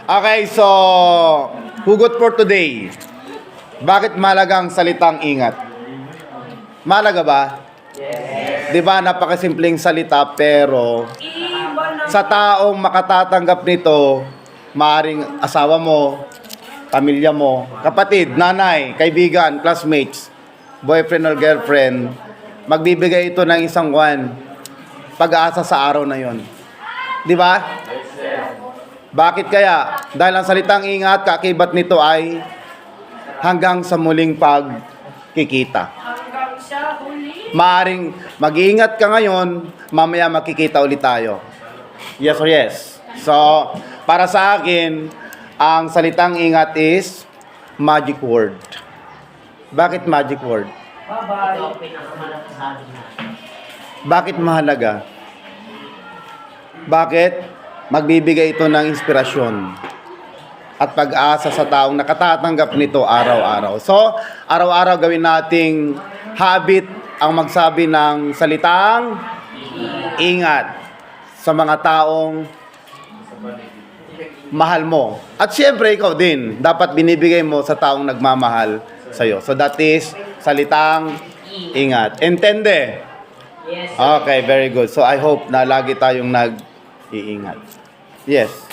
Okay, so hugot for today. Bakit mahalaga ang salitang ingat? Mahalaga ba? Yes. 'Di ba napakasimpleng salita pero sa taong makatatanggap nito, maaring asawa mo, pamilya mo, kapatid, nanay, kaibigan, classmates, boyfriend or girlfriend, magbibigay ito ng isang pag-asa sa araw na 'yon. 'Di ba? Bakit kaya? Dahil ang salitang ingat, kakibat nito ay hanggang sa muling pagkikita. Hanggang sa huli. Maaring mag-iingat ka ngayon, mamaya makikita ulit tayo. Yes or yes? So, para sa akin, ang salitang ingat is magic word. Bakit magic word? Bye-bye. Bakit mahalaga? Bakit? Magbibigay ito ng inspirasyon at pag-asa sa taong nakatatanggap nito araw-araw. So, araw-araw gawin nating habit ang magsabi ng salitang ingat sa mga taong mahal mo. At siyempre, ikaw din, dapat binibigay mo sa taong nagmamahal sa'yo. So, that is salitang ingat. Entende? Yes. Okay, very good. So, I hope na lagi tayong nag-iingat. Yes.